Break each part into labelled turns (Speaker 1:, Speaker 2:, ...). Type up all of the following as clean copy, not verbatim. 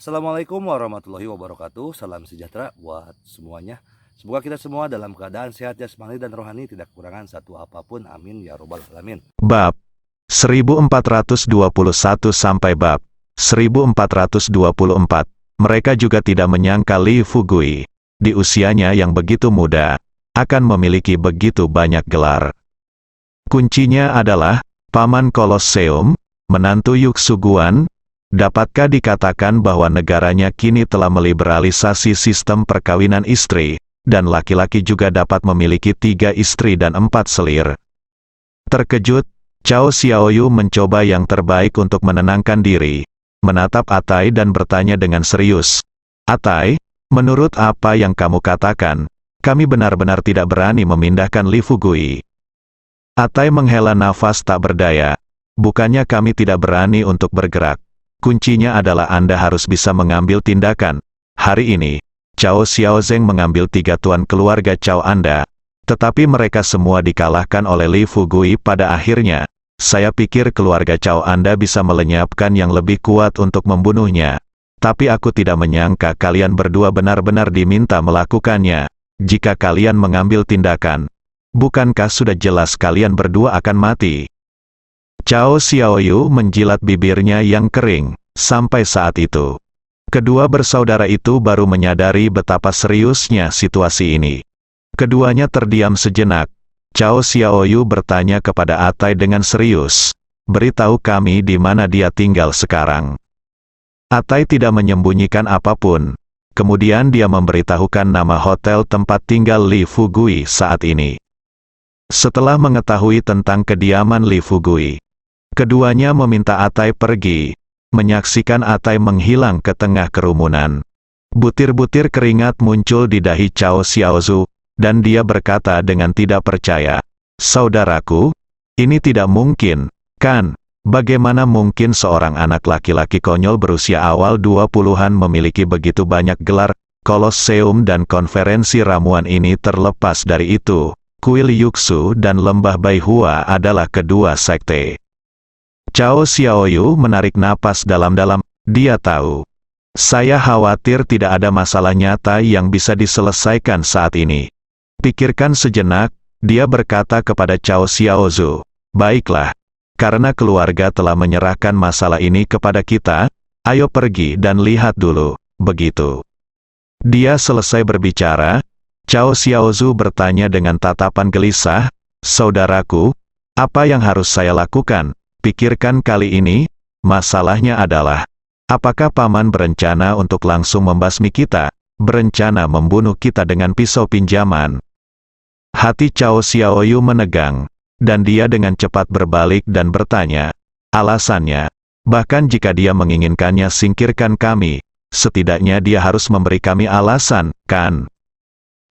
Speaker 1: Assalamualaikum warahmatullahi wabarakatuh. Salam sejahtera buat semuanya. Semoga kita semua dalam keadaan sehat jasmani dan rohani, tidak kekurangan satu apapun. Amin ya robbal alamin.
Speaker 2: Bab 1421 sampai bab 1424. Mereka juga tidak menyangka Li Fugui, di usianya yang begitu muda, akan memiliki begitu banyak gelar. Kuncinya adalah Paman Kolosseum, menantu Yuxuguan. Dapatkah dikatakan bahwa negaranya kini telah meliberalisasi sistem perkawinan istri, dan laki-laki juga dapat memiliki 3 istri dan 4 selir? Terkejut, Cao Xiaoyu mencoba yang terbaik untuk menenangkan diri, menatap Atai dan bertanya dengan serius. Atai, menurut apa yang kamu katakan, kami benar-benar tidak berani memindahkan Li Fugui. Atai menghela nafas tak berdaya. Bukannya kami tidak berani untuk bergerak. Kuncinya adalah Anda harus bisa mengambil tindakan. Hari ini, Cao Xiaozeng mengambil 3 tuan keluarga Cao Anda, tetapi mereka semua dikalahkan oleh Li Fugui pada akhirnya. Saya pikir keluarga Cao Anda bisa melenyapkan yang lebih kuat untuk membunuhnya. Tapi aku tidak menyangka kalian berdua benar-benar diminta melakukannya. Jika kalian mengambil tindakan, bukankah sudah jelas kalian berdua akan mati? Cao Xiaoyu menjilat bibirnya yang kering. Sampai saat itu, kedua bersaudara itu baru menyadari betapa seriusnya situasi ini. Keduanya terdiam sejenak. Cao Xiaoyu bertanya kepada Atai dengan serius, "Beritahu kami di mana dia tinggal sekarang." Atai tidak menyembunyikan apapun. Kemudian dia memberitahukan nama hotel tempat tinggal Li Fugui saat ini. Setelah mengetahui tentang kediaman Li Fugui, keduanya meminta Atai pergi, menyaksikan Atai menghilang ke tengah kerumunan. Butir-butir keringat muncul di dahi Cao Xiaozu, dan dia berkata dengan tidak percaya, "Saudaraku, ini tidak mungkin, kan? Bagaimana mungkin seorang anak laki-laki konyol berusia awal 20-an memiliki begitu banyak gelar? Kolosseum dan konferensi ramuan ini terlepas dari itu. Kuil Yuxu dan Lembah Baihua adalah kedua sekte." Cao Xiaoyu menarik napas dalam-dalam. Dia tahu. Saya khawatir tidak ada masalah nyata yang bisa diselesaikan saat ini. Pikirkan sejenak, dia berkata kepada Cao Xiaozu, "Baiklah, karena keluarga telah menyerahkan masalah ini kepada kita, ayo pergi dan lihat dulu." Begitu dia selesai berbicara, Cao Xiaozu bertanya dengan tatapan gelisah, "Saudaraku, apa yang harus saya lakukan? Pikirkan kali ini, masalahnya adalah, apakah Paman berencana untuk langsung membasmi kita, berencana membunuh kita dengan pisau pinjaman?" Hati Cao Xiaoyu menegang, dan dia dengan cepat berbalik dan bertanya, "Alasannya, bahkan jika dia menginginkannya singkirkan kami, setidaknya dia harus memberi kami alasan, kan?"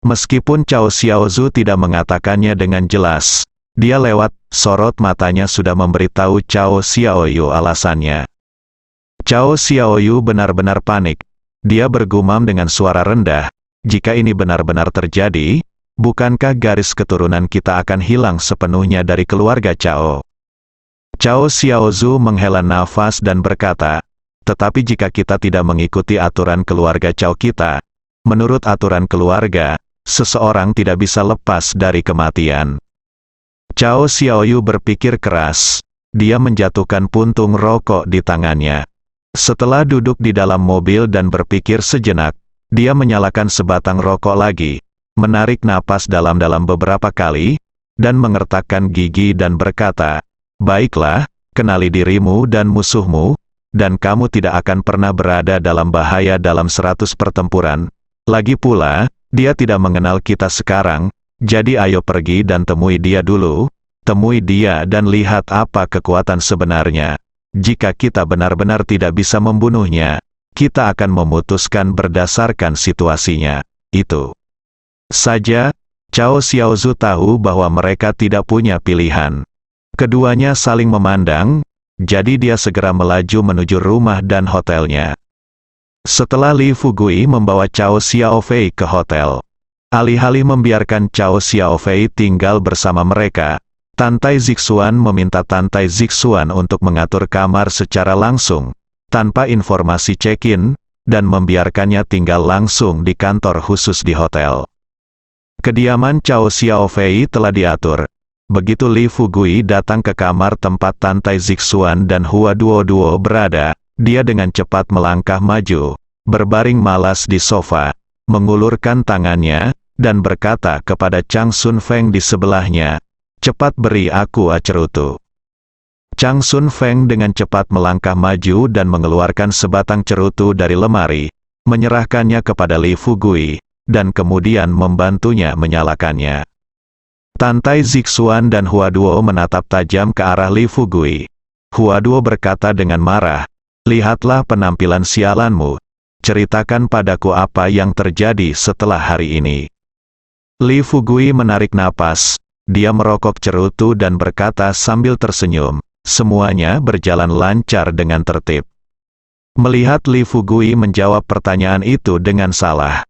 Speaker 2: Meskipun Cao Xiaozu tidak mengatakannya dengan jelas, dia lewat sorot matanya sudah memberitahu Cao Xiaoyu alasannya. Cao Xiaoyu benar-benar panik. Dia bergumam dengan suara rendah, "Jika ini benar-benar terjadi, bukankah garis keturunan kita akan hilang sepenuhnya dari keluarga Cao?" Cao Xiaozu menghela nafas dan berkata, "Tetapi jika kita tidak mengikuti aturan keluarga Cao kita, menurut aturan keluarga, seseorang tidak bisa lepas dari kematian." Cao Xiaoyu berpikir keras. Dia menjatuhkan puntung rokok di tangannya. Setelah duduk di dalam mobil dan berpikir sejenak, dia menyalakan sebatang rokok lagi, menarik napas dalam-dalam beberapa kali, dan mengertakkan gigi dan berkata, "Baiklah, kenali dirimu dan musuhmu, dan kamu tidak akan pernah berada dalam bahaya dalam 100 pertempuran. Lagi pula, dia tidak mengenal kita sekarang. Jadi ayo pergi dan temui dia dulu, temui dia dan lihat apa kekuatan sebenarnya. Jika kita benar-benar tidak bisa membunuhnya, kita akan memutuskan berdasarkan situasinya." Itu saja. Cao Xiaozu tahu bahwa mereka tidak punya pilihan. Keduanya saling memandang, jadi dia segera melaju menuju rumah dan hotelnya. Setelah Li Fugui membawa Cao Xiaofei ke hotel, alih-alih membiarkan Cao Xiaofei tinggal bersama mereka, Tantai Zixuan meminta Tantai Zixuan untuk mengatur kamar secara langsung. Tanpa informasi check-in, dan membiarkannya tinggal langsung di kantor khusus di hotel. Kediaman Cao Xiaofei telah diatur. Begitu Li Fugui datang ke kamar tempat Tantai Zixuan dan Hua Duoduo berada, dia dengan cepat melangkah maju, berbaring malas di sofa, mengulurkan tangannya, dan berkata kepada Chang Sun Feng di sebelahnya, "Cepat beri aku cerutu." Chang Sun Feng dengan cepat melangkah maju dan mengeluarkan sebatang cerutu dari lemari, menyerahkannya kepada Li Fugui, dan kemudian membantunya menyalakannya. Tantai Zixuan dan Hua Duo menatap tajam ke arah Li Fugui. Hua Duo berkata dengan marah, "Lihatlah penampilan sialanmu. Ceritakan padaku apa yang terjadi setelah hari ini." Li Fugui menarik napas, dia merokok cerutu dan berkata sambil tersenyum, "Semuanya berjalan lancar dengan tertib." Melihat Li Fugui menjawab pertanyaan itu dengan salah,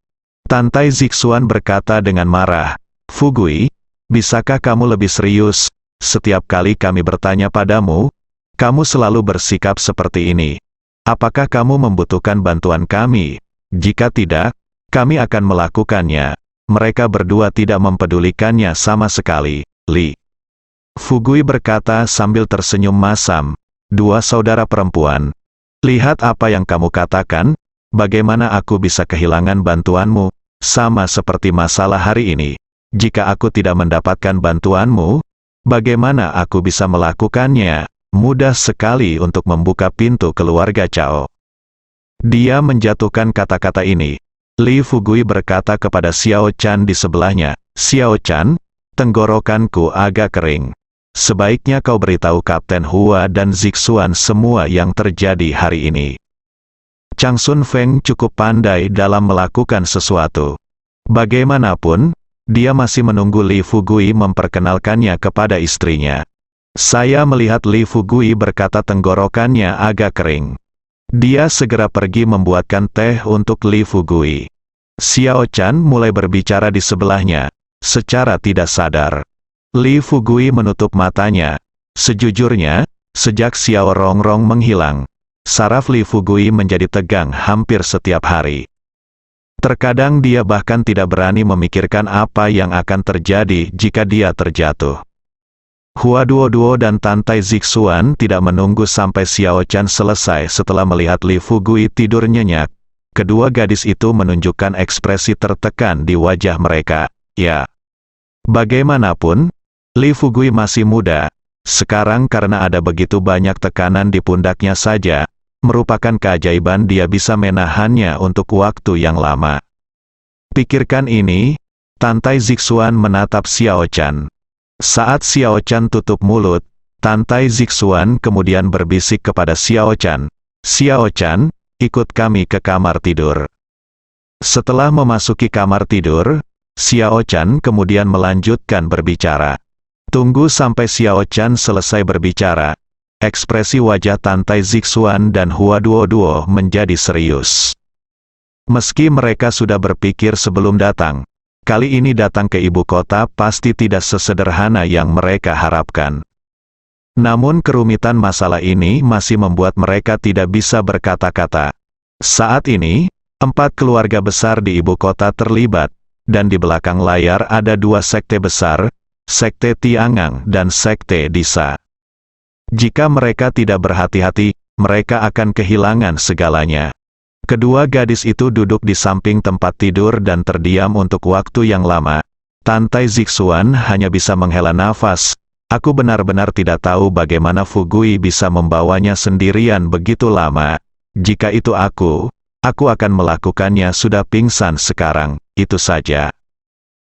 Speaker 2: Tantai Zixuan berkata dengan marah, "Fugui, bisakah kamu lebih serius? Setiap kali kami bertanya padamu, kamu selalu bersikap seperti ini. Apakah kamu membutuhkan bantuan kami? Jika tidak, kami akan melakukannya." Mereka berdua tidak mempedulikannya sama sekali. Li Fugui berkata sambil tersenyum masam, "Dua saudara perempuan. Lihat apa yang kamu katakan, bagaimana aku bisa kehilangan bantuanmu, sama seperti masalah hari ini. Jika aku tidak mendapatkan bantuanmu, bagaimana aku bisa melakukannya? Mudah sekali untuk membuka pintu keluarga Cao." Dia menjatuhkan kata-kata ini. Li Fugui berkata kepada Xiao Chan di sebelahnya, "Xiao Chan, tenggorokanku agak kering. Sebaiknya kau beritahu Kapten Hua dan Zixuan semua yang terjadi hari ini." Chang Sun Feng cukup pandai dalam melakukan sesuatu. Bagaimanapun, dia masih menunggu Li Fugui memperkenalkannya kepada istrinya. Saya melihat Li Fugui berkata tenggorokannya agak kering. Dia segera pergi membuatkan teh untuk Li Fugui. Xiao Chan mulai berbicara di sebelahnya, secara tidak sadar. Li Fugui menutup matanya. Sejujurnya, sejak Xiao Rongrong menghilang, saraf Li Fugui menjadi tegang hampir setiap hari. Terkadang dia bahkan tidak berani memikirkan apa yang akan terjadi jika dia terjatuh. Hua Duoduo dan Tantai Zixuan tidak menunggu sampai Xiao Chan selesai setelah melihat Li Fugui tidur nyenyak. Kedua gadis itu menunjukkan ekspresi tertekan di wajah mereka. Ya, bagaimanapun, Li Fugui masih muda. Sekarang karena ada begitu banyak tekanan di pundaknya saja, merupakan keajaiban dia bisa menahannya untuk waktu yang lama. Pikirkan ini, Tantai Zixuan menatap Xiao Chan. Saat Xiao Chan tutup mulut, Tantai Zixuan kemudian berbisik kepada Xiao Chan, "Xiao Chan, ikut kami ke kamar tidur." Setelah memasuki kamar tidur, Xiao Chan kemudian melanjutkan berbicara. Tunggu sampai Xiao Chan selesai berbicara. Ekspresi wajah Tantai Zixuan dan Hua Duoduo menjadi serius. Meski mereka sudah berpikir sebelum datang, kali ini datang ke ibu kota pasti tidak sesederhana yang mereka harapkan. Namun kerumitan masalah ini masih membuat mereka tidak bisa berkata-kata. Saat ini, 4 keluarga besar di ibu kota terlibat, dan di belakang layar ada 2 sekte besar, Sekte Tiangang dan Sekte Disa. Jika mereka tidak berhati-hati, mereka akan kehilangan segalanya. Kedua gadis itu duduk di samping tempat tidur dan terdiam untuk waktu yang lama. Tantai Zixuan hanya bisa menghela nafas. Aku benar-benar tidak tahu bagaimana Fugui bisa membawanya sendirian begitu lama. Jika itu aku akan melakukannya. Sudah pingsan sekarang, itu saja.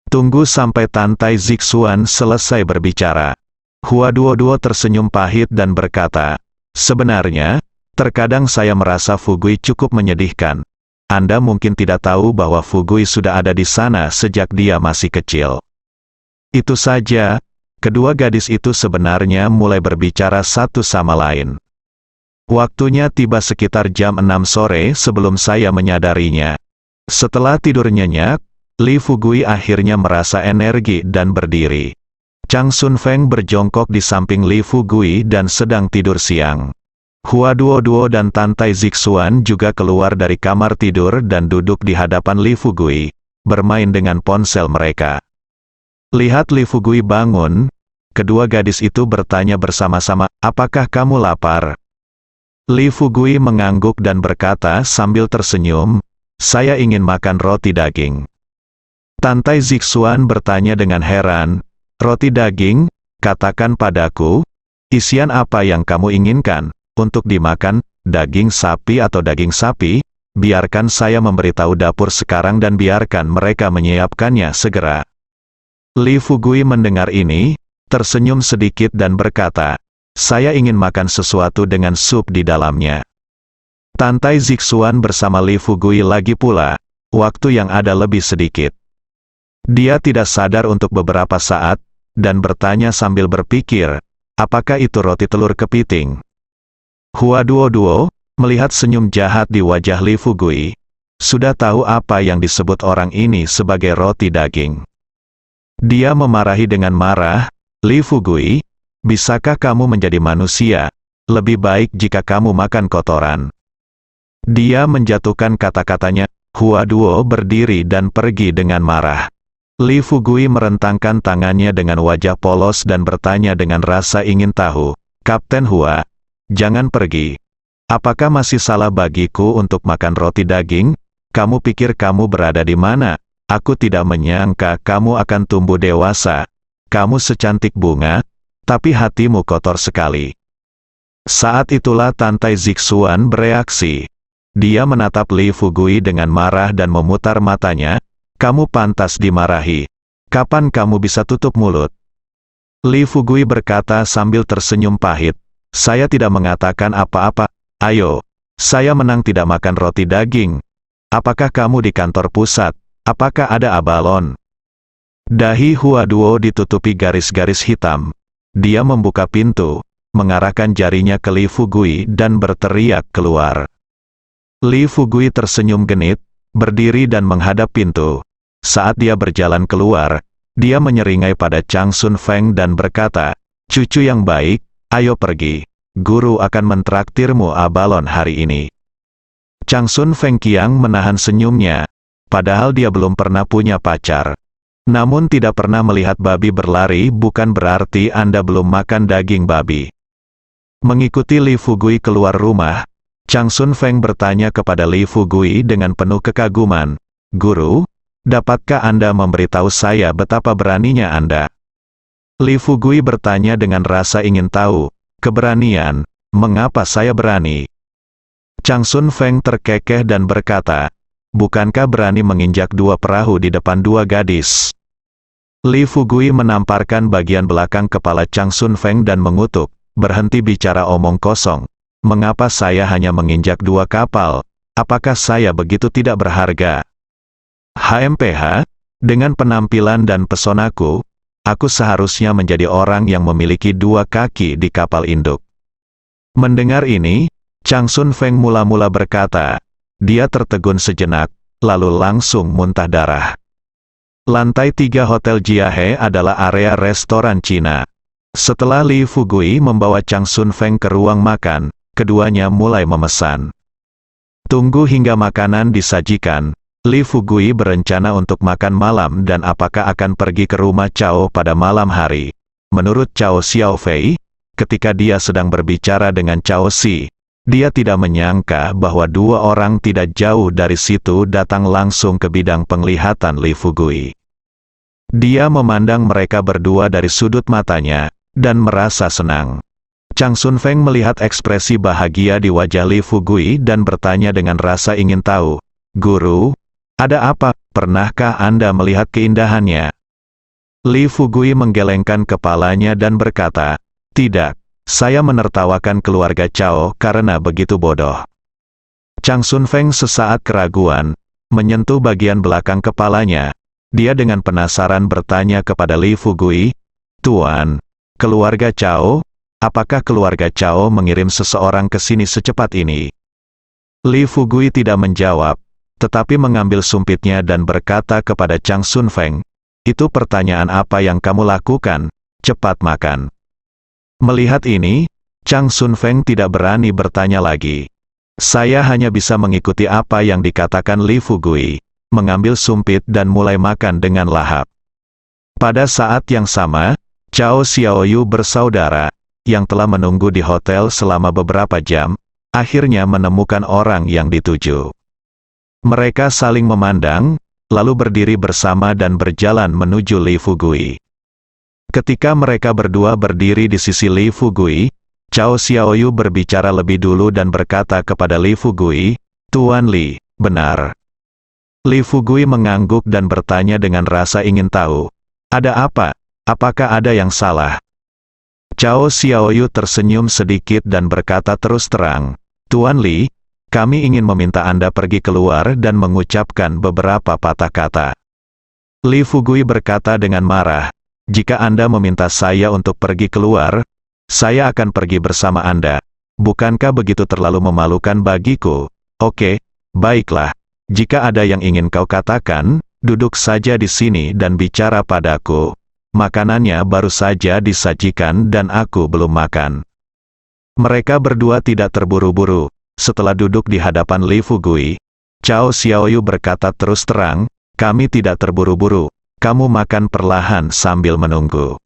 Speaker 2: Tunggu sampai Tantai Zixuan selesai berbicara. Hua Duoduo tersenyum pahit dan berkata, "Sebenarnya, terkadang saya merasa Fugui cukup menyedihkan. Anda mungkin tidak tahu bahwa Fugui sudah ada di sana sejak dia masih kecil." Itu saja. Kedua gadis itu sebenarnya mulai berbicara satu sama lain. Waktunya tiba sekitar jam 6 sore sebelum saya menyadarinya. Setelah tidur nyenyak, Li Fugui akhirnya merasa energi dan berdiri. Chang Sun Feng berjongkok di samping Li Fugui dan sedang tidur siang. Hua Duo dan Tantai Zixuan juga keluar dari kamar tidur dan duduk di hadapan Li Fugui, bermain dengan ponsel mereka. Lihat Li Fugui bangun, kedua gadis itu bertanya bersama-sama, "Apakah kamu lapar?" Li Fugui mengangguk dan berkata sambil tersenyum, "Saya ingin makan roti daging." Tantai Zixuan bertanya dengan heran, "Roti daging? Katakan padaku, isian apa yang kamu inginkan? Untuk dimakan, daging sapi atau daging sapi? Biarkan saya memberitahu dapur sekarang dan biarkan mereka menyiapkannya segera." Li Fugui mendengar ini, tersenyum sedikit dan berkata, "Saya ingin makan sesuatu dengan sup di dalamnya." Tantai Zixuan bersama Li Fugui lagi pula, waktu yang ada lebih sedikit. Dia tidak sadar untuk beberapa saat, dan bertanya sambil berpikir, apakah itu roti telur kepiting? Hua Duo melihat senyum jahat di wajah Li Fugui, sudah tahu apa yang disebut orang ini sebagai roti daging. Dia memarahi dengan marah, "Li Fugui, bisakah kamu menjadi manusia? Lebih baik jika kamu makan kotoran." Dia menjatuhkan kata-katanya. Hua Duo berdiri dan pergi dengan marah. Li Fugui merentangkan tangannya dengan wajah polos dan bertanya dengan rasa ingin tahu, "Kapten Hua, jangan pergi. Apakah masih salah bagiku untuk makan roti daging? Kamu pikir kamu berada di mana? Aku tidak menyangka kamu akan tumbuh dewasa. Kamu secantik bunga, tapi hatimu kotor sekali." Saat itulah Tantai Zixuan bereaksi. Dia menatap Li Fugui dengan marah dan memutar matanya, "Kamu pantas dimarahi. Kapan kamu bisa tutup mulut?" Li Fugui berkata sambil tersenyum pahit, "Saya tidak mengatakan apa-apa. Ayo, saya menang tidak makan roti daging. Apakah kamu di kantor pusat? Apakah ada abalon?" Dahi Hua Duo ditutupi garis-garis hitam. Dia membuka pintu, mengarahkan jarinya ke Li Fugui dan berteriak keluar. Li Fugui tersenyum genit, berdiri dan menghadap pintu. Saat dia berjalan keluar, dia menyeringai pada Chang Sun Feng dan berkata, "Cucu yang baik, ayo pergi. Guru akan mentraktirmu abalon hari ini." Chang Sun Feng Qiang menahan senyumnya, padahal dia belum pernah punya pacar. Namun tidak pernah melihat babi berlari bukan berarti Anda belum makan daging babi. Mengikuti Li Fugui keluar rumah, Chang Sun Feng bertanya kepada Li Fugui dengan penuh kekaguman, "Guru, dapatkah Anda memberitahu saya betapa beraninya Anda?" Li Fugui bertanya dengan rasa ingin tahu, "Keberanian, mengapa saya berani?" Chang Sun Feng terkekeh dan berkata, "Bukankah berani menginjak dua perahu di depan dua gadis?" Li Fugui menamparkan bagian belakang kepala Chang Sun Feng dan mengutuk, "Berhenti bicara omong kosong. Mengapa saya hanya menginjak dua kapal? Apakah saya begitu tidak berharga? HMPH, dengan penampilan dan pesonaku, aku seharusnya menjadi orang yang memiliki dua kaki di kapal induk." Mendengar ini, Chang Sun Feng mula-mula berkata, dia tertegun sejenak, lalu langsung muntah darah. Lantai 3 Hotel Jiahe adalah area restoran Cina. Setelah Li Fugui membawa Chang Sun Feng ke ruang makan, keduanya mulai memesan. Tunggu hingga makanan disajikan, Li Fugui berencana untuk makan malam dan apakah akan pergi ke rumah Cao pada malam hari. Menurut Cao Xiaofei, ketika dia sedang berbicara dengan Cao Si, dia tidak menyangka bahwa dua orang tidak jauh dari situ datang langsung ke bidang penglihatan Li Fugui. Dia memandang mereka berdua dari sudut matanya, dan merasa senang. Chang Sun Feng melihat ekspresi bahagia di wajah Li Fugui dan bertanya dengan rasa ingin tahu, "Guru, ada apa? Pernahkah Anda melihat keindahannya?" Li Fugui menggelengkan kepalanya dan berkata, "Tidak, saya menertawakan keluarga Cao karena begitu bodoh." Chang Sun Feng sesaat keraguan, menyentuh bagian belakang kepalanya. Dia dengan penasaran bertanya kepada Li Fugui, "Tuan, keluarga Cao? Apakah keluarga Cao mengirim seseorang ke sini secepat ini?" Li Fugui tidak menjawab, tetapi mengambil sumpitnya dan berkata kepada Chang Sun Feng, "Itu pertanyaan apa yang kamu lakukan? Cepat makan." Melihat ini, Chang Sun Feng tidak berani bertanya lagi. Saya hanya bisa mengikuti apa yang dikatakan Li Fugui, mengambil sumpit dan mulai makan dengan lahap. Pada saat yang sama, Cao Xiaoyu bersaudara, yang telah menunggu di hotel selama beberapa jam, akhirnya menemukan orang yang dituju. Mereka saling memandang, lalu berdiri bersama dan berjalan menuju Li Fugui. Ketika mereka berdua berdiri di sisi Li Fugui, Cao Xiaoyu berbicara lebih dulu dan berkata kepada Li Fugui, "Tuan Li, benar." Li Fugui mengangguk dan bertanya dengan rasa ingin tahu, "Ada apa? Apakah ada yang salah?" Cao Xiaoyu tersenyum sedikit dan berkata terus terang, "Tuan Li, kami ingin meminta Anda pergi keluar dan mengucapkan beberapa patah kata." Li Fugui berkata dengan marah, "Jika Anda meminta saya untuk pergi keluar, saya akan pergi bersama Anda. Bukankah begitu terlalu memalukan bagiku? Oke, baiklah. Jika ada yang ingin kau katakan, duduk saja di sini dan bicara padaku. Makanannya baru saja disajikan dan aku belum makan." Mereka berdua tidak terburu-buru. Setelah duduk di hadapan Li Fugui, Cao Xiaoyu berkata terus terang, "Kami tidak terburu-buru. Kamu makan perlahan sambil menunggu."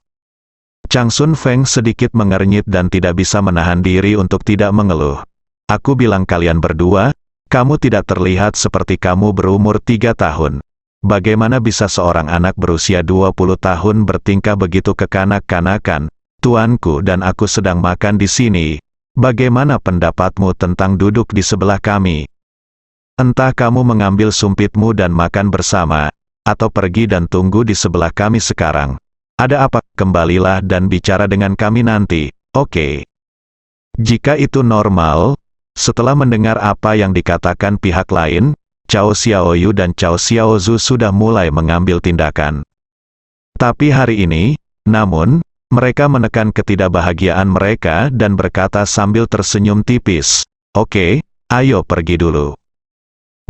Speaker 2: Chang Sun Feng sedikit mengernyit dan tidak bisa menahan diri untuk tidak mengeluh. "Aku bilang kalian berdua, kamu tidak terlihat seperti kamu berumur 3 tahun. Bagaimana bisa seorang anak berusia 20 tahun bertingkah begitu kekanak-kanakan? Tuanku dan aku sedang makan di sini. Bagaimana pendapatmu tentang duduk di sebelah kami? Entah kamu mengambil sumpitmu dan makan bersama, atau pergi dan tunggu di sebelah kami sekarang. Ada apa? Kembalilah dan bicara dengan kami nanti, oke?" Jika itu normal, setelah mendengar apa yang dikatakan pihak lain, Cao Xiaoyu dan Cao Xiaozu sudah mulai mengambil tindakan. Tapi hari ini, namun, mereka menekan ketidakbahagiaan mereka dan berkata sambil tersenyum tipis, "Oke, ayo pergi dulu."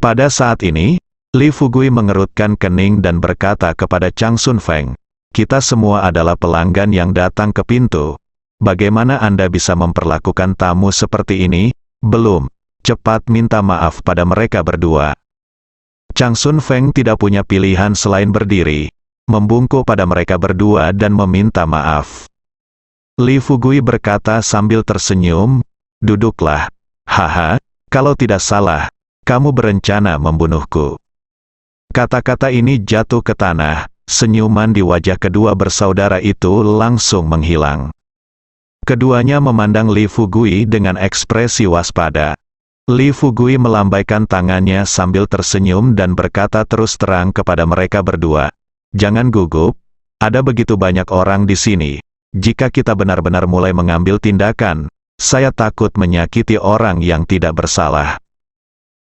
Speaker 2: Pada saat ini, Li Fugui mengerutkan kening dan berkata kepada Chang Sun Feng, "Kita semua adalah pelanggan yang datang ke pintu. Bagaimana Anda bisa memperlakukan tamu seperti ini? Belum. Cepat minta maaf pada mereka berdua." Chang Sun Feng tidak punya pilihan selain berdiri, membungkuk pada mereka berdua dan meminta maaf. Li Fugui berkata sambil tersenyum, "Duduklah. Haha, kalau tidak salah, kamu berencana membunuhku." Kata-kata ini jatuh ke tanah. Senyuman di wajah kedua bersaudara itu langsung menghilang. Keduanya memandang Li Fugui dengan ekspresi waspada. Li Fugui melambaikan tangannya sambil tersenyum dan berkata terus terang kepada mereka berdua, "Jangan gugup, ada begitu banyak orang di sini. Jika kita benar-benar mulai mengambil tindakan, saya takut menyakiti orang yang tidak bersalah.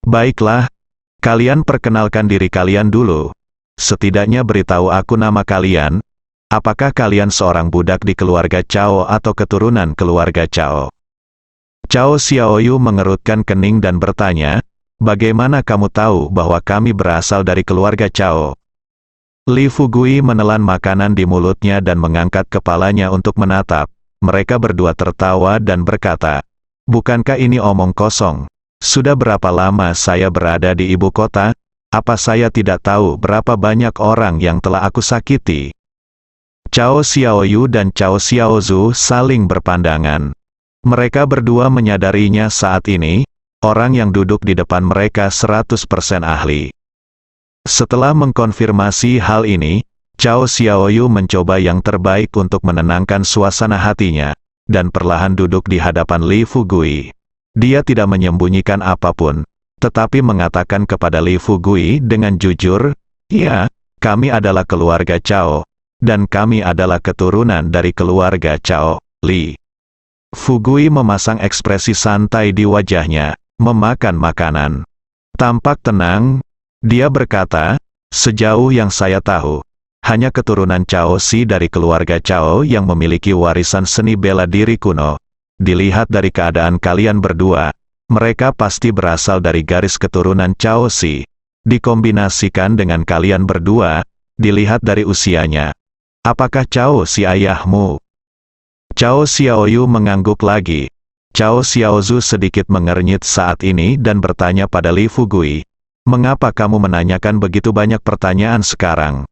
Speaker 2: Baiklah, kalian perkenalkan diri kalian dulu. Setidaknya beritahu aku nama kalian. Apakah kalian seorang budak di keluarga Cao atau keturunan keluarga Cao?" Cao Xiaoyu mengerutkan kening dan bertanya, "Bagaimana kamu tahu bahwa kami berasal dari keluarga Cao?" Li Fugui menelan makanan di mulutnya dan mengangkat kepalanya untuk menatap. Mereka berdua tertawa dan berkata, "Bukankah ini omong kosong? Sudah berapa lama saya berada di ibu kota? Apa saya tidak tahu berapa banyak orang yang telah aku sakiti?" Cao Xiaoyu dan Cao Xiaozu saling berpandangan. Mereka berdua menyadarinya saat ini, orang yang duduk di depan mereka 100% ahli. Setelah mengkonfirmasi hal ini, Cao Xiaoyu mencoba yang terbaik untuk menenangkan suasana hatinya, dan perlahan duduk di hadapan Li Fugui. Dia tidak menyembunyikan apapun, tetapi mengatakan kepada Li Fugui dengan jujur, "Ya, kami adalah keluarga Cao, dan kami adalah keturunan dari keluarga Cao, Li." Fugui memasang ekspresi santai di wajahnya, memakan makanan. Tampak tenang, dia berkata, "Sejauh yang saya tahu, hanya keturunan Cao Si dari keluarga Cao yang memiliki warisan seni bela diri kuno. Dilihat dari keadaan kalian berdua, mereka pasti berasal dari garis keturunan Cao Si. Dikombinasikan dengan kalian berdua, dilihat dari usianya. Apakah Cao Si ayahmu?" Cao Xiaoyu mengangguk lagi. Cao Xiaozu sedikit mengernyit saat ini dan bertanya pada Li Fugui, "Mengapa kamu menanyakan begitu banyak pertanyaan sekarang?"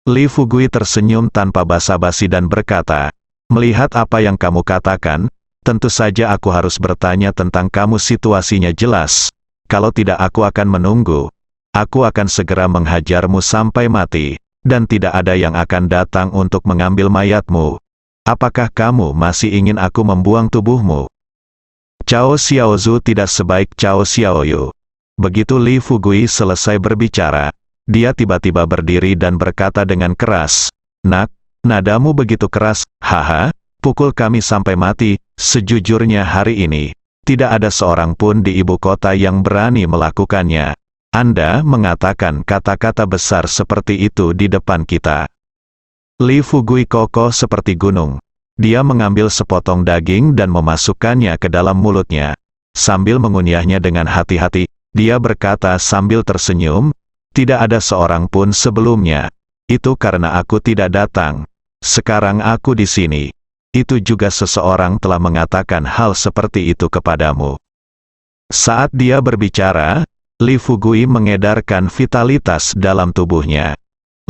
Speaker 2: Li Fugui tersenyum tanpa basa-basi dan berkata, "Melihat apa yang kamu katakan, tentu saja aku harus bertanya tentang kamu. Situasinya jelas. Kalau tidak aku akan menunggu. Aku akan segera menghajarmu sampai mati, dan tidak ada yang akan datang untuk mengambil mayatmu. Apakah kamu masih ingin aku membuang tubuhmu?" Cao Xiaozu tidak sebaik Cao Xiaoyu. Begitu Li Fugui selesai berbicara, dia tiba-tiba berdiri dan berkata dengan keras, "Nak, nadamu begitu keras, haha, pukul kami sampai mati." Sejujurnya hari ini, tidak ada seorang pun di ibu kota yang berani melakukannya. Anda mengatakan kata-kata besar seperti itu di depan kita. Li Fugui kokoh seperti gunung. Dia mengambil sepotong daging dan memasukkannya ke dalam mulutnya. Sambil mengunyahnya dengan hati-hati, dia berkata sambil tersenyum, "Tidak ada seorang pun sebelumnya. Itu karena aku tidak datang. Sekarang aku di sini. Itu juga seseorang telah mengatakan hal seperti itu kepadamu." Saat dia berbicara, Li Fugui mengedarkan vitalitas dalam tubuhnya.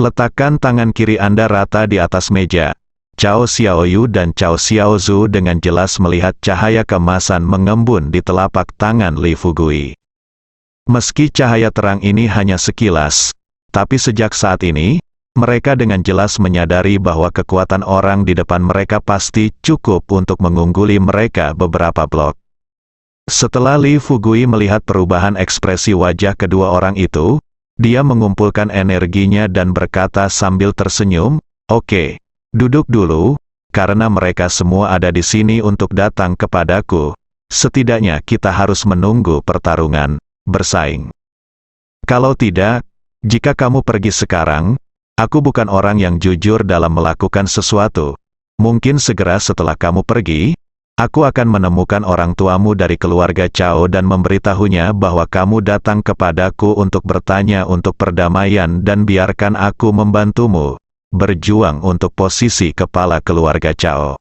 Speaker 2: "Letakkan tangan kiri Anda rata di atas meja." Cao Xiaoyu dan Cao Xiaozu dengan jelas melihat cahaya keemasan mengembun di telapak tangan Li Fugui. Meski cahaya terang ini hanya sekilas, tapi sejak saat ini, mereka dengan jelas menyadari bahwa kekuatan orang di depan mereka pasti cukup untuk mengungguli mereka beberapa blok. Setelah Li Fugui melihat perubahan ekspresi wajah kedua orang itu, dia mengumpulkan energinya dan berkata sambil tersenyum, "Oke, duduk dulu, karena mereka semua ada di sini untuk datang kepadaku. Setidaknya kita harus menunggu pertarungan, bersaing. Kalau tidak, jika kamu pergi sekarang, aku bukan orang yang jujur dalam melakukan sesuatu. Mungkin segera setelah kamu pergi, aku akan menemukan orang tuamu dari keluarga Cao dan memberitahunya bahwa kamu datang kepadaku untuk bertanya untuk perdamaian dan biarkan aku membantumu berjuang untuk posisi kepala keluarga Cao."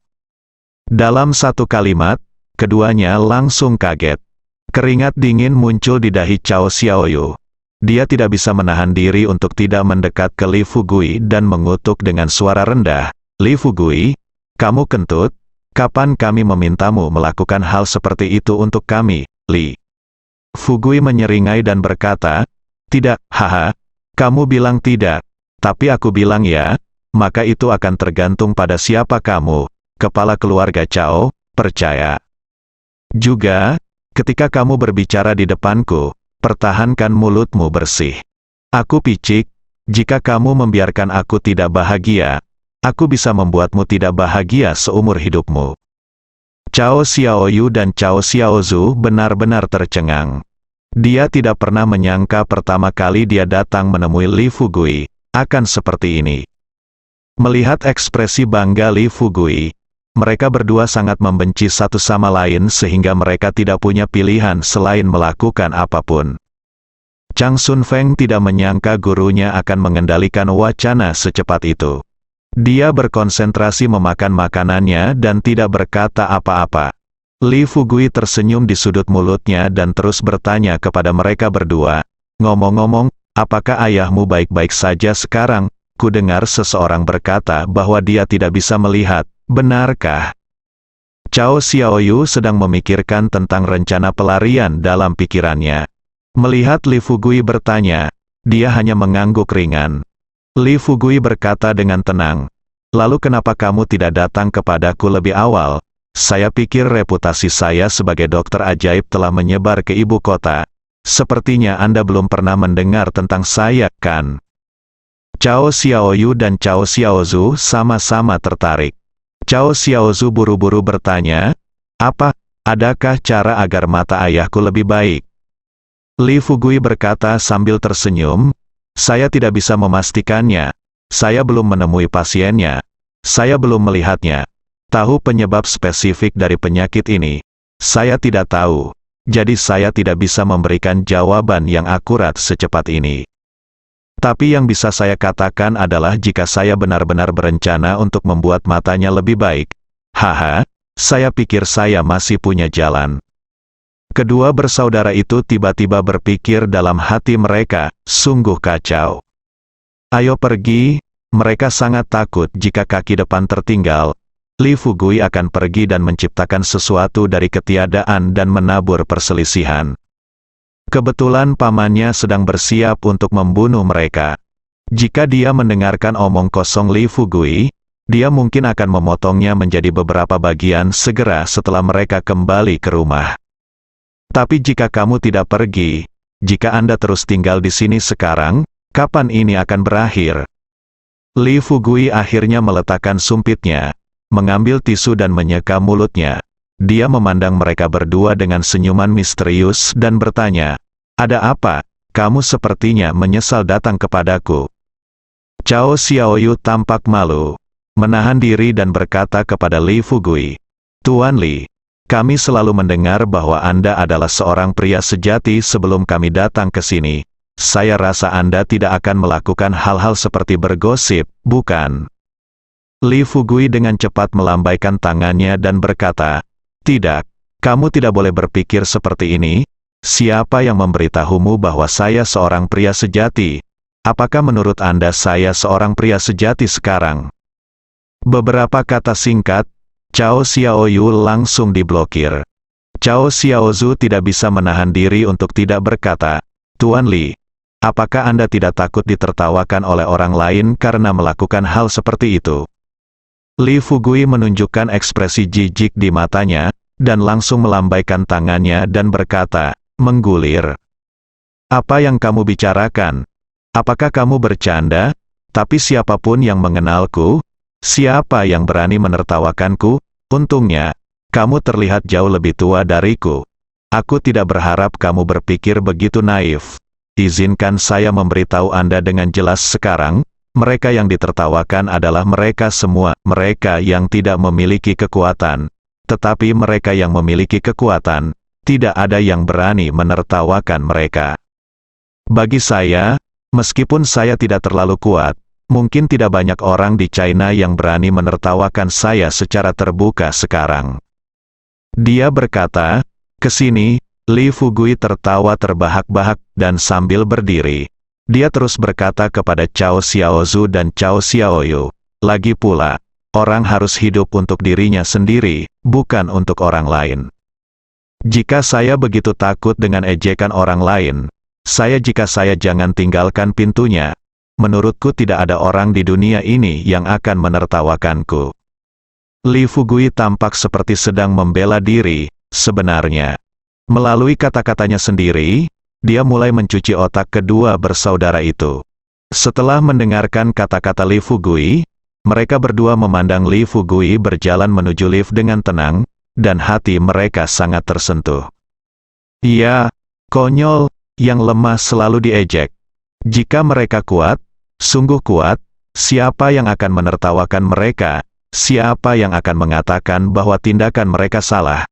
Speaker 2: Dalam satu kalimat, keduanya langsung kaget. Keringat dingin muncul di dahi Cao Xiaoyu. Dia tidak bisa menahan diri untuk tidak mendekat ke Li Fugui dan mengutuk dengan suara rendah, "Li Fugui, kamu kentut? Kapan kami memintamu melakukan hal seperti itu untuk kami, Li?" Fugui menyeringai dan berkata, "Tidak, haha, kamu bilang tidak, tapi aku bilang ya, maka itu akan tergantung pada siapa kamu, kepala keluarga Cao, percaya. Juga, ketika kamu berbicara di depanku, pertahankan mulutmu bersih. Aku picik, jika kamu membiarkan aku tidak bahagia, aku bisa membuatmu tidak bahagia seumur hidupmu." Cao Xiaoyu dan Cao Xiaozu benar-benar tercengang. Dia tidak pernah menyangka pertama kali dia datang menemui Li Fugui, akan seperti ini. Melihat ekspresi bangga Li Fugui, mereka berdua sangat membenci satu sama lain sehingga mereka tidak punya pilihan selain melakukan apapun. Chang Sun Feng tidak menyangka gurunya akan mengendalikan wacana secepat itu. Dia berkonsentrasi memakan makanannya dan tidak berkata apa-apa. Li Fugui tersenyum di sudut mulutnya dan terus bertanya kepada mereka berdua, "Ngomong-ngomong, apakah ayahmu baik-baik saja sekarang? Kudengar seseorang berkata bahwa dia tidak bisa melihat. Benarkah?" Cao Xiaoyu sedang memikirkan tentang rencana pelarian dalam pikirannya. Melihat Li Fugui bertanya, dia hanya mengangguk ringan. Li Fugui berkata dengan tenang, "Lalu kenapa kamu tidak datang kepadaku lebih awal? Saya pikir reputasi saya sebagai dokter ajaib telah menyebar ke ibu kota. Sepertinya Anda belum pernah mendengar tentang saya, kan?" Cao Xiaoyu dan Cao Xiaozu sama-sama tertarik. Cao Xiaozu buru-buru bertanya, adakah cara agar mata ayahku lebih baik?" Li Fugui berkata sambil tersenyum, "Saya tidak bisa memastikannya. Saya belum menemui pasiennya. Saya belum melihatnya. Tahu penyebab spesifik dari penyakit ini. Saya tidak tahu. Jadi saya tidak bisa memberikan jawaban yang akurat secepat ini. Tapi yang bisa saya katakan adalah jika saya benar-benar berencana untuk membuat matanya lebih baik, Haha, saya pikir saya masih punya jalan. Kedua bersaudara itu tiba-tiba berpikir dalam hati mereka, sungguh kacau. Ayo pergi, mereka sangat takut jika kaki depan tertinggal. Li Fugui akan pergi dan menciptakan sesuatu dari ketiadaan dan menabur perselisihan. Kebetulan pamannya sedang bersiap untuk membunuh mereka. Jika dia mendengarkan omong kosong Li Fugui, dia mungkin akan memotongnya menjadi beberapa bagian segera setelah mereka kembali ke rumah. Tapi jika kamu tidak pergi, jika Anda terus tinggal di sini sekarang, kapan ini akan berakhir? Li Fugui akhirnya meletakkan sumpitnya, mengambil tisu dan menyeka mulutnya. Dia memandang mereka berdua dengan senyuman misterius dan bertanya, "Ada apa? Kamu sepertinya menyesal datang kepadaku." Cao Xiaoyu tampak malu, menahan diri dan berkata kepada Li Fugui, "Tuan Li, kami selalu mendengar bahwa Anda adalah seorang pria sejati sebelum kami datang ke sini. Saya rasa Anda tidak akan melakukan hal-hal seperti bergosip, bukan?" Li Fugui dengan cepat melambaikan tangannya dan berkata, "Tidak, kamu tidak boleh berpikir seperti ini. Siapa yang memberitahumu bahwa saya seorang pria sejati? Apakah menurut Anda saya seorang pria sejati sekarang?" Beberapa kata singkat, Cao Xiaoyu langsung diblokir. Cao Xiaozu tidak bisa menahan diri untuk tidak berkata, "Tuan Li, apakah Anda tidak takut ditertawakan oleh orang lain karena melakukan hal seperti itu?" Li Fugui menunjukkan ekspresi jijik di matanya, dan langsung melambaikan tangannya dan berkata, menggulir, "Apa yang kamu bicarakan? Apakah kamu bercanda? Tapi siapapun yang mengenalku, siapa yang berani menertawakanku? Untungnya, kamu terlihat jauh lebih tua dariku. Aku tidak berharap kamu berpikir begitu naif. Izinkan saya memberitahu Anda dengan jelas sekarang, mereka yang ditertawakan adalah mereka semua, mereka yang tidak memiliki kekuatan. Tetapi mereka yang memiliki kekuatan, tidak ada yang berani menertawakan mereka. Bagi saya, meskipun saya tidak terlalu kuat, mungkin tidak banyak orang di China yang berani menertawakan saya secara terbuka sekarang." Dia berkata, "Ke sini." Li Fugui tertawa terbahak-bahak, dan sambil berdiri, dia terus berkata kepada Cao Xiaozu dan Cao Xiaoyu, "Lagi pula, orang harus hidup untuk dirinya sendiri, bukan untuk orang lain. Jika saya begitu takut dengan ejekan orang lain, jika saya jangan tinggalkan pintunya. Menurutku tidak ada orang di dunia ini yang akan menertawakanku." Li Fugui tampak seperti sedang membela diri, sebenarnya. Melalui kata-katanya sendiri, dia mulai mencuci otak kedua bersaudara itu. Setelah mendengarkan kata-kata Li Fugui, mereka berdua memandang Li Fugui berjalan menuju lift dengan tenang, dan hati mereka sangat tersentuh. Ia, konyol, yang lemah selalu diejek. Jika mereka kuat, sungguh kuat, siapa yang akan menertawakan mereka? Siapa yang akan mengatakan bahwa tindakan mereka salah?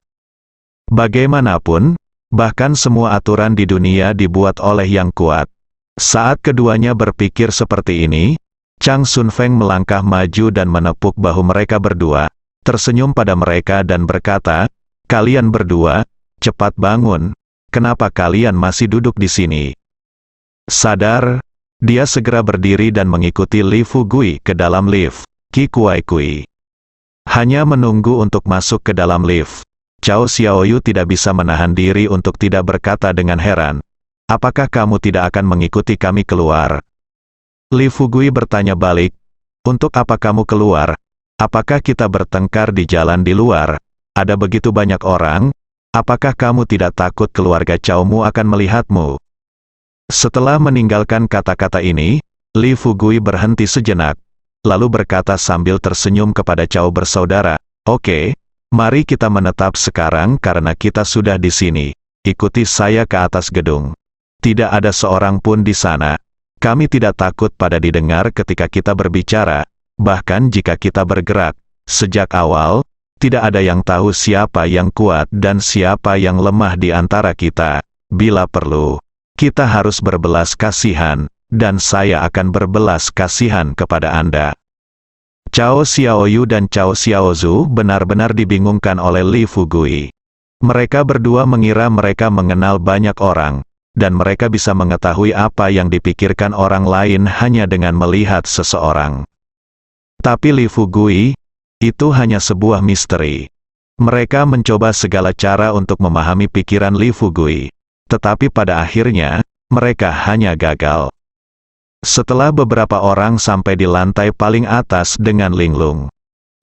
Speaker 2: Bagaimanapun, bahkan semua aturan di dunia dibuat oleh yang kuat. Saat keduanya berpikir seperti ini, Chang Sun Feng melangkah maju dan menepuk bahu mereka berdua, tersenyum pada mereka dan berkata, "Kalian berdua, cepat bangun. Kenapa kalian masih duduk di sini?" Sadar, dia segera berdiri dan mengikuti Li Fugui ke dalam lift. Qi Kuai Kui hanya menunggu untuk masuk ke dalam lift. Cao Xiaoyu tidak bisa menahan diri untuk tidak berkata dengan heran, "Apakah kamu tidak akan mengikuti kami keluar?" Li Fugui bertanya balik, "Untuk apa kamu keluar? Apakah kita bertengkar di jalan di luar? Ada begitu banyak orang. Apakah kamu tidak takut keluarga Caomu akan melihatmu?" Setelah meninggalkan kata-kata ini, Li Fugui berhenti sejenak, lalu berkata sambil tersenyum kepada Cao bersaudara, "Oke, mari kita menetap sekarang karena kita sudah di sini. Ikuti saya ke atas gedung. Tidak ada seorang pun di sana. Kami tidak takut pada didengar ketika kita berbicara, bahkan jika kita bergerak. Sejak awal, tidak ada yang tahu siapa yang kuat dan siapa yang lemah di antara kita. Bila perlu, kita harus berbelas kasihan, dan saya akan berbelas kasihan kepada Anda." Cao Xiaoyu dan Cao Xiaozu benar-benar dibingungkan oleh Li Fugui. Mereka berdua mengira mereka mengenal banyak orang, dan mereka bisa mengetahui apa yang dipikirkan orang lain hanya dengan melihat seseorang. Tapi Li Fugui, itu hanya sebuah misteri. Mereka mencoba segala cara untuk memahami pikiran Li Fugui, tetapi pada akhirnya, mereka hanya gagal. Setelah beberapa orang sampai di lantai paling atas dengan linglung,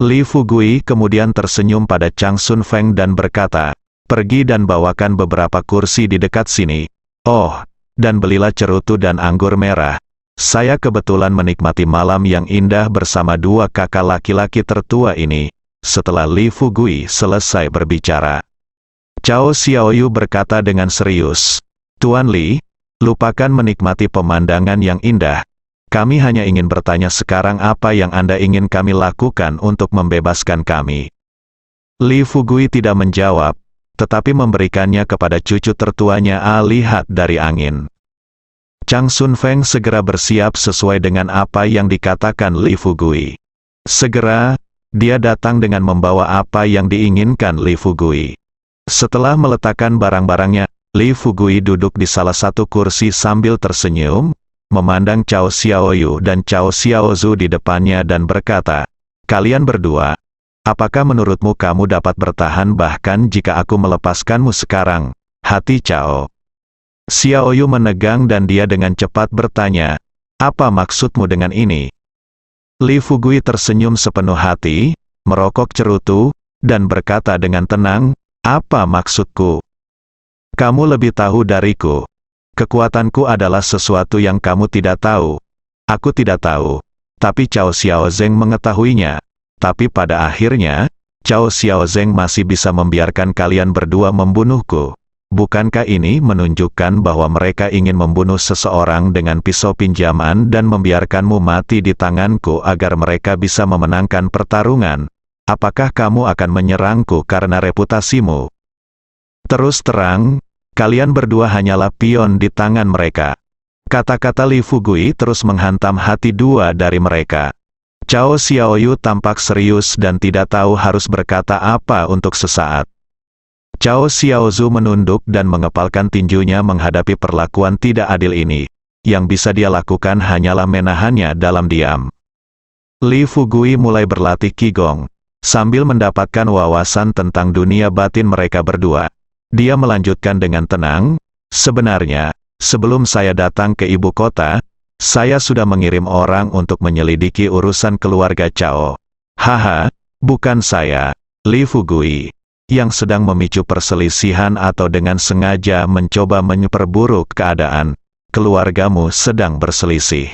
Speaker 2: Li Fugui kemudian tersenyum pada Chang Sun Feng dan berkata, "Pergi dan bawakan beberapa kursi di dekat sini. Oh, dan belilah cerutu dan anggur merah. Saya kebetulan menikmati malam yang indah bersama dua kakak laki-laki tertua ini." Setelah Li Fugui selesai berbicara, Cao Xiaoyu berkata dengan serius, "Tuan Li, lupakan menikmati pemandangan yang indah. Kami hanya ingin bertanya sekarang apa yang Anda ingin kami lakukan untuk membebaskan kami." Li Fugui tidak menjawab, tetapi memberikannya kepada cucu tertuanya lihat dari angin. Chang Sun Feng segera bersiap sesuai dengan apa yang dikatakan Li Fugui. Segera, dia datang dengan membawa apa yang diinginkan Li Fugui. Setelah meletakkan barang-barangnya, Li Fugui duduk di salah satu kursi sambil tersenyum, memandang Cao Xiaoyu dan Cao Xiaozu di depannya dan berkata, "Kalian berdua, apakah menurutmu kamu dapat bertahan bahkan jika aku melepaskanmu sekarang?" Hati Cao Xiaoyu menegang dan dia dengan cepat bertanya, "Apa maksudmu dengan ini?" Li Fugui tersenyum sepenuh hati, merokok cerutu, dan berkata dengan tenang, "Apa maksudku? Kamu lebih tahu dariku. Kekuatanku adalah sesuatu yang kamu tidak tahu. Aku tidak tahu. Tapi Cao Xiaozeng mengetahuinya. Tapi pada akhirnya, Cao Xiaozeng masih bisa membiarkan kalian berdua membunuhku. Bukankah ini menunjukkan bahwa mereka ingin membunuh seseorang dengan pisau pinjaman dan membiarkanmu mati di tanganku agar mereka bisa memenangkan pertarungan? Apakah kamu akan menyerangku karena reputasimu? Terus terang, kalian berdua hanyalah pion di tangan mereka." Kata-kata Li Fugui terus menghantam hati dua dari mereka. Cao Xiaoyu tampak serius dan tidak tahu harus berkata apa untuk sesaat. Cao Xiaozu menunduk dan mengepalkan tinjunya menghadapi perlakuan tidak adil ini. Yang bisa dia lakukan hanyalah menahannya dalam diam. Li Fugui mulai berlatih Qigong, sambil mendapatkan wawasan tentang dunia batin mereka berdua. Dia melanjutkan dengan tenang, "Sebenarnya, sebelum saya datang ke ibu kota, saya sudah mengirim orang untuk menyelidiki urusan keluarga Cao. Haha, bukan saya, Li Fugui, yang sedang memicu perselisihan atau dengan sengaja mencoba memperburuk keadaan. Keluargamu sedang berselisih.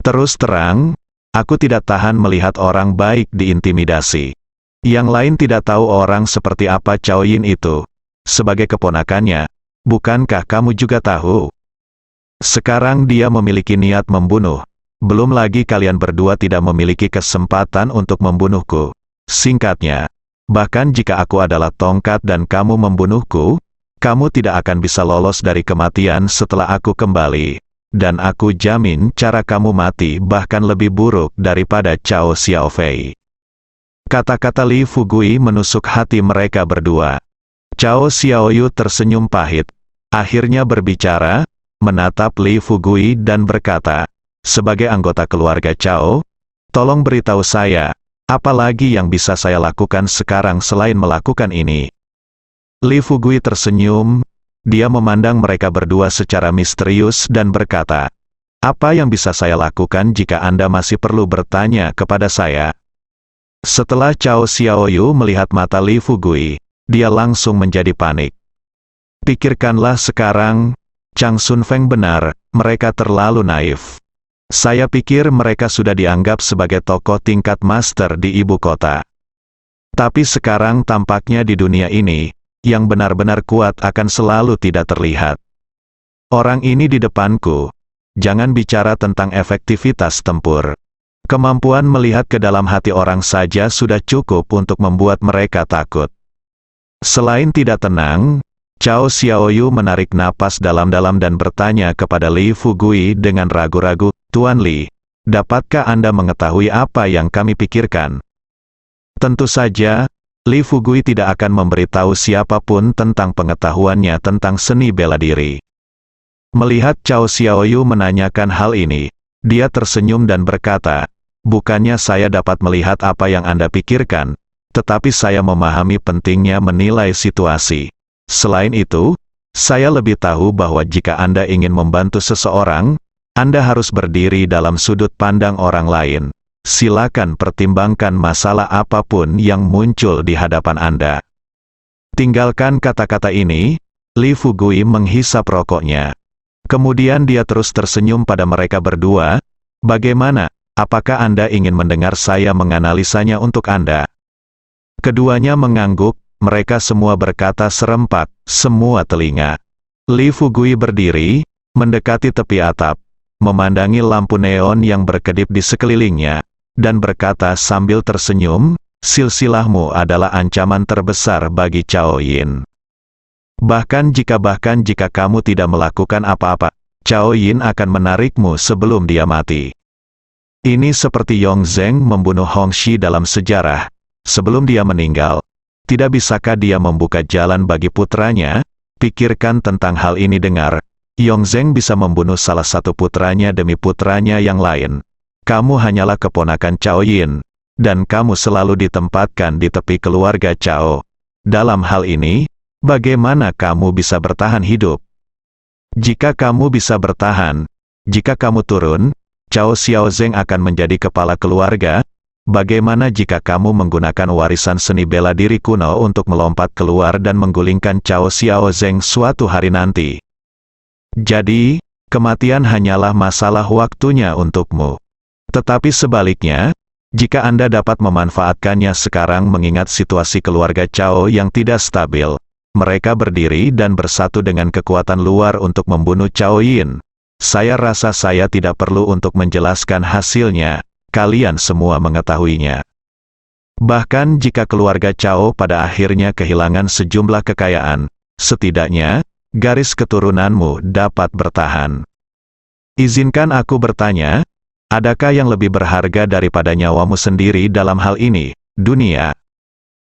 Speaker 2: Terus terang, aku tidak tahan melihat orang baik diintimidasi. Yang lain tidak tahu orang seperti apa Cao Yin itu. Sebagai keponakannya, bukankah kamu juga tahu? Sekarang dia memiliki niat membunuh. Belum lagi kalian berdua tidak memiliki kesempatan untuk membunuhku. Singkatnya, bahkan jika aku adalah tongkat dan kamu membunuhku, kamu tidak akan bisa lolos dari kematian setelah aku kembali. Dan aku jamin cara kamu mati bahkan lebih buruk daripada Cao Xiaofei." Kata-kata Li Fugui menusuk hati mereka berdua. Cao Xiaoyu tersenyum pahit. Akhirnya berbicara, menatap Li Fugui dan berkata, "Sebagai anggota keluarga Cao, tolong beritahu saya, apa lagi yang bisa saya lakukan sekarang selain melakukan ini?" Li Fugui tersenyum, dia memandang mereka berdua secara misterius dan berkata, "Apa yang bisa saya lakukan jika Anda masih perlu bertanya kepada saya?" Setelah Cao Xiaoyu melihat mata Li Fugui, dia langsung menjadi panik. "Pikirkanlah sekarang, Chang Sun Feng benar, mereka terlalu naif. Saya pikir mereka sudah dianggap sebagai tokoh tingkat master di ibu kota. Tapi sekarang tampaknya di dunia ini, yang benar-benar kuat akan selalu tidak terlihat. Orang ini di depanku. Jangan bicara tentang efektivitas tempur. Kemampuan melihat ke dalam hati orang saja sudah cukup untuk membuat mereka takut." Selain tidak tenang, Cao Xiaoyu menarik napas dalam-dalam dan bertanya kepada Li Fugui dengan ragu-ragu, "Tuan Li, dapatkah Anda mengetahui apa yang kami pikirkan? Tentu saja, Li Fugui tidak akan memberitahu siapapun tentang pengetahuannya tentang seni bela diri. Melihat Cao Xiaoyu menanyakan hal ini, dia tersenyum dan berkata, bukannya saya dapat melihat apa yang Anda pikirkan, tetapi saya memahami pentingnya menilai situasi. Selain itu, saya lebih tahu bahwa jika Anda ingin membantu seseorang, Anda harus berdiri dalam sudut pandang orang lain. Silakan pertimbangkan masalah apapun yang muncul di hadapan Anda. Tinggalkan kata-kata ini, Li Fugui menghisap rokoknya. Kemudian dia terus tersenyum pada mereka berdua. Bagaimana? Apakah Anda ingin mendengar saya menganalisanya untuk Anda? Keduanya mengangguk, mereka semua berkata serempak, semua telinga. Li Fugui berdiri, mendekati tepi atap, memandangi lampu neon yang berkedip di sekelilingnya, dan berkata sambil tersenyum, silsilahmu adalah ancaman terbesar bagi Cao Yin. Bahkan jika kamu tidak melakukan apa-apa, Cao Yin akan menarikmu sebelum dia mati. Ini seperti Yong Zheng membunuh Hong Shi dalam sejarah. Sebelum dia meninggal, tidak bisakah dia membuka jalan bagi putranya? Pikirkan tentang hal ini dengar. Yong Zheng bisa membunuh salah satu putranya demi putranya yang lain. Kamu hanyalah keponakan Cao Yin, dan kamu selalu ditempatkan di tepi keluarga Cao. Dalam hal ini, bagaimana kamu bisa bertahan hidup? Jika kamu bisa bertahan, jika kamu turun, Cao Xiaozeng akan menjadi kepala keluarga. Bagaimana jika kamu menggunakan warisan seni bela diri kuno untuk melompat keluar dan menggulingkan Cao Xiaozeng suatu hari nanti? Jadi, kematian hanyalah masalah waktunya untukmu. Tetapi sebaliknya, jika Anda dapat memanfaatkannya sekarang mengingat situasi keluarga Cao yang tidak stabil, mereka berdiri dan bersatu dengan kekuatan luar untuk membunuh Cao Yin. Saya rasa saya tidak perlu untuk menjelaskan hasilnya, kalian semua mengetahuinya. Bahkan jika keluarga Cao pada akhirnya kehilangan sejumlah kekayaan, setidaknya, garis keturunanmu dapat bertahan. Izinkan aku bertanya, adakah yang lebih berharga daripada nyawamu sendiri dalam hal ini, dunia?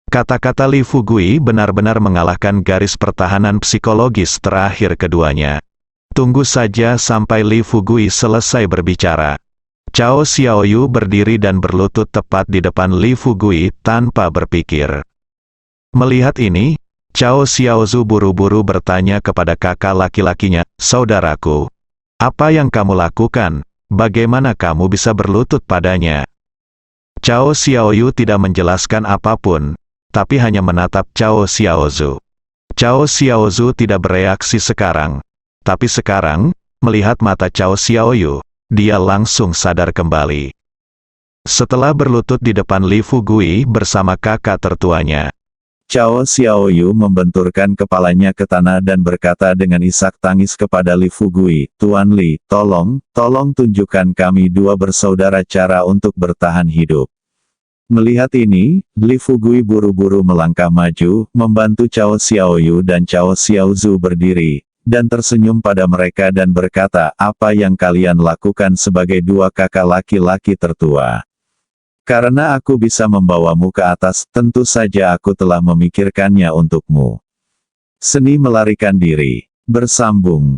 Speaker 2: Kata-kata Li Fugui benar-benar mengalahkan garis pertahanan psikologis terakhir keduanya. Tunggu saja sampai Li Fugui selesai berbicara. Cao Xiaoyu berdiri dan berlutut tepat di depan Li Fugui tanpa berpikir. Melihat ini, Cao Xiaozu buru-buru bertanya kepada kakak laki-lakinya, saudaraku, apa yang kamu lakukan? Bagaimana kamu bisa berlutut padanya? Cao Xiaoyu tidak menjelaskan apapun, tapi hanya menatap Cao Xiaozu. Cao Xiaozu tidak bereaksi sekarang, tapi sekarang, melihat mata Cao Xiaoyu, dia langsung sadar kembali. Setelah berlutut di depan Li Fugui bersama kakak tertuanya, Cao Xiaoyu membenturkan kepalanya ke tanah dan berkata dengan isak tangis kepada Li Fugui, Tuan Li, tolong tunjukkan kami dua bersaudara cara untuk bertahan hidup. Melihat ini, Li Fugui buru-buru melangkah maju, membantu Cao Xiaoyu dan Cao Xiaozu berdiri, dan tersenyum pada mereka dan berkata, apa yang kalian lakukan sebagai dua kakak laki-laki tertua? Karena aku bisa membawamu ke atas, tentu saja aku telah memikirkannya untukmu. Seni melarikan diri. Bersambung.